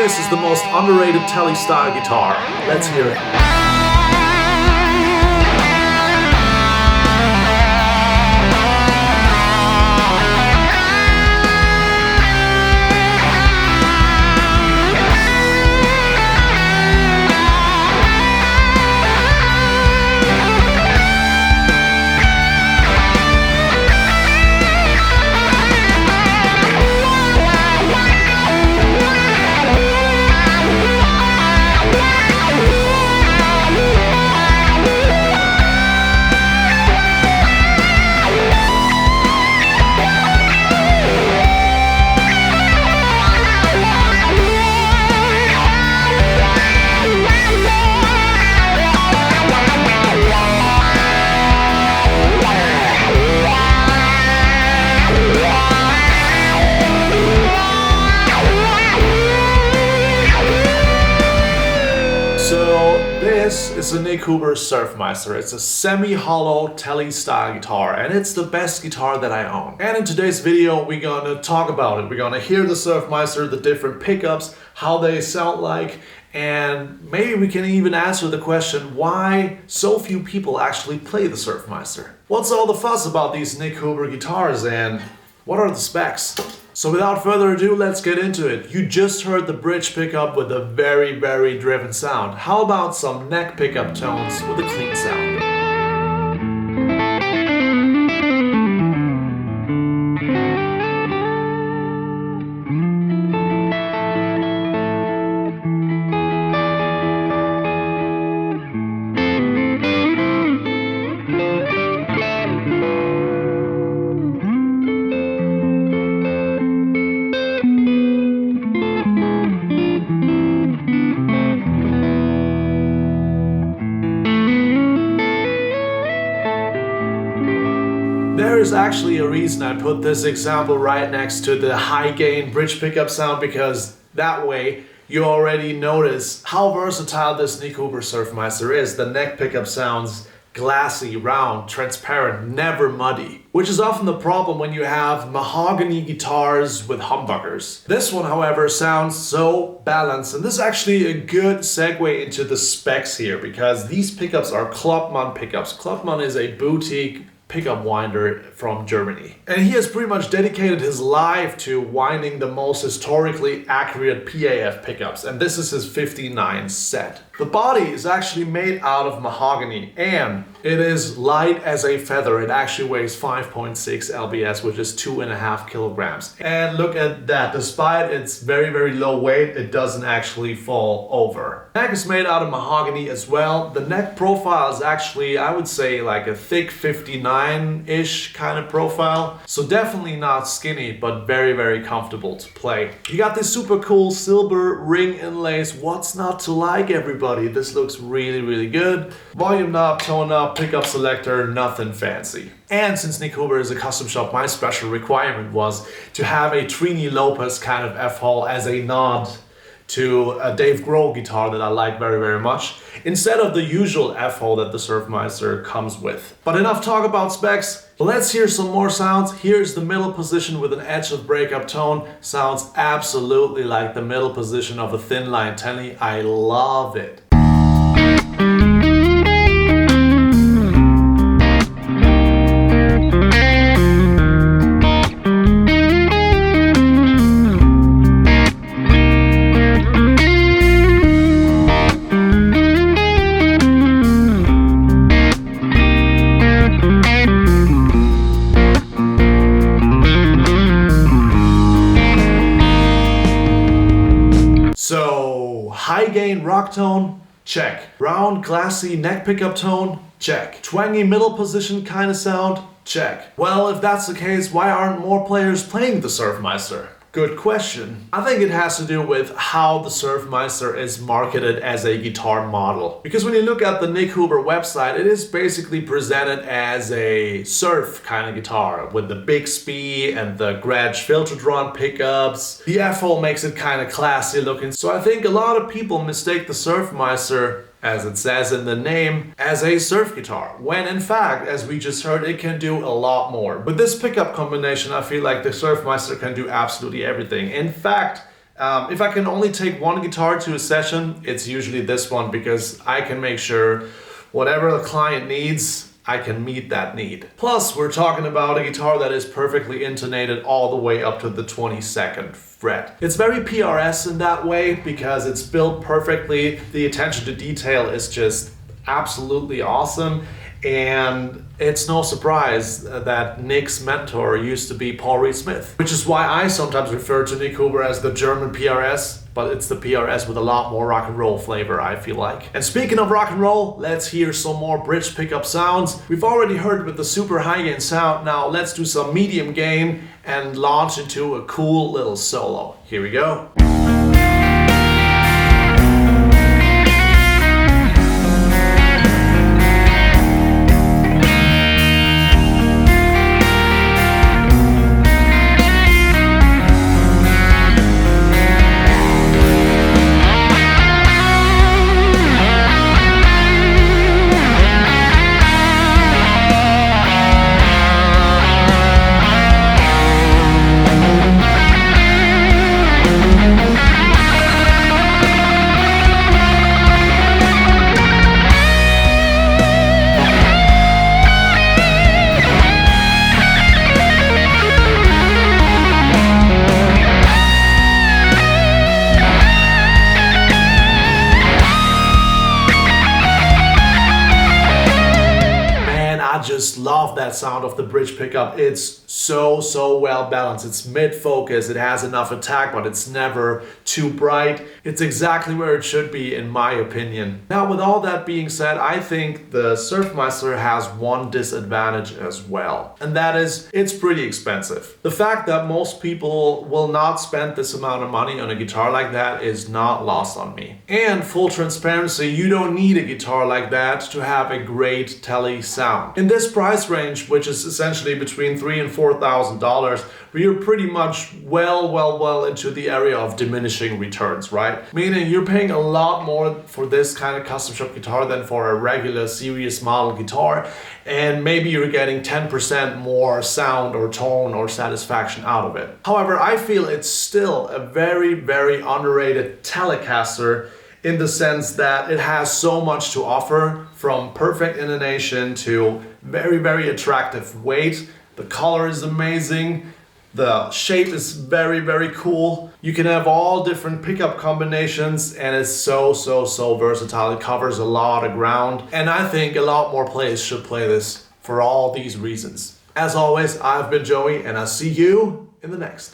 this is the most underrated Tele style guitar. Let's hear it. This is a Nik Huber Surfmeister. It's a semi-hollow Tele style guitar, and it's the best guitar that I own. And in today's video, we're gonna talk about it. We're gonna hear the Surfmeister, the different pickups, how they sound like, and maybe we can even answer the question why so few people actually play the Surfmeister. What's all the fuss about these Nik Huber guitars, and what are the specs? So without further ado, let's get into it. You just heard the bridge pickup with a very, very driven sound. How about some neck pickup tones with a clean sound? There is actually a reason I put this example right next to the high gain bridge pickup sound, because that way you already notice how versatile this Nik Huber Surfmeister is. The neck pickup sounds glassy, round, transparent, never muddy, which is often the problem when you have mahogany guitars with humbuckers. This one, however, sounds so balanced, and this is actually a good segue into the specs here, because these pickups are Klopman pickups. Klopman is a boutique pickup winder from Germany. And he has pretty much dedicated his life to winding the most historically accurate PAF pickups, and this is his 59 set. The body is actually made out of mahogany, and it is light as a feather. It actually weighs 5.6 lbs, which is 2.5 kilograms. And look at that, despite its very, very low weight, it doesn't actually fall over. The neck is made out of mahogany as well. The neck profile is actually, I would say, like a thick 59-ish kind of profile. So definitely not skinny, but very, very comfortable to play. You got this super cool silver ring inlays. What's not to like, everybody? This looks really, really good. Volume knob, tone knob, pickup selector, nothing fancy. And since Nik Huber is a custom shop, my special requirement was to have a Trini Lopez kind of F-hole as a nod to a Dave Grohl guitar that I like very, very much, instead of the usual F-hole that the Surfmeister comes with. But enough talk about specs. Let's hear some more sounds. Here's the middle position with an edge of breakup tone. Sounds absolutely like the middle position of a thin line Tele. I love it. So, high gain rock tone, check. Round glassy neck pickup tone, check. Twangy middle position kind of sound, check. Well, if that's the case, why aren't more players playing the Surfmeister? Good question. I think it has to do with how the Surfmeister is marketed as a guitar model. Because when you look at the Nik Huber website, it is basically presented as a surf kind of guitar with the Bixby and the Gretsch filter drawn pickups. The F-hole makes it kind of classy looking. So I think a lot of people mistake the Surfmeister, as it says in the name, as a surf guitar, when in fact, as we just heard, it can do a lot more. With this pickup combination, I feel like the Surfmeister can do absolutely everything. In fact, If I can only take one guitar to a session, it's usually this one because I can make sure whatever the client needs, I can meet that need. Plus, we're talking about a guitar that is perfectly intonated all the way up to the 22nd fret. It's very PRS in that way because it's built perfectly. The attention to detail is just absolutely awesome. And it's no surprise that Nik's mentor used to be Paul Reed Smith, which is why I sometimes refer to Nik Huber as the German PRS, but it's the PRS with a lot more rock and roll flavor, I feel like. And speaking of rock and roll, let's hear some more bridge pickup sounds. We've already heard with the super high gain sound. Now let's do some medium gain and launch into a cool little solo. Here we go. Just love that sound of the bridge pickup. It's so well balanced. It's mid-focus, it has enough attack, but it's never too bright. It's exactly where it should be in my opinion. Now with all that being said, I think the Surfmeister has one disadvantage as well, and that is it's pretty expensive. The fact that most people will not spend this amount of money on a guitar like that is not lost on me. And full transparency, you don't need a guitar like that to have a great tele sound. In this price range, which is essentially between $3,000 and $4,000, we are pretty much well into the area of diminishing returns, right? Meaning you're paying a lot more for this kind of custom shop guitar than for a regular series model guitar, and maybe you're getting 10% more sound or tone or satisfaction out of it. However, I feel it's still a very underrated Telecaster in the sense that it has so much to offer, from perfect intonation to very attractive weight. The color is amazing. The shape is very cool. You can have all different pickup combinations and it's so versatile. It covers a lot of ground. And I think a lot more players should play this for all these reasons. As always, I've been Joey and I'll see you in the next.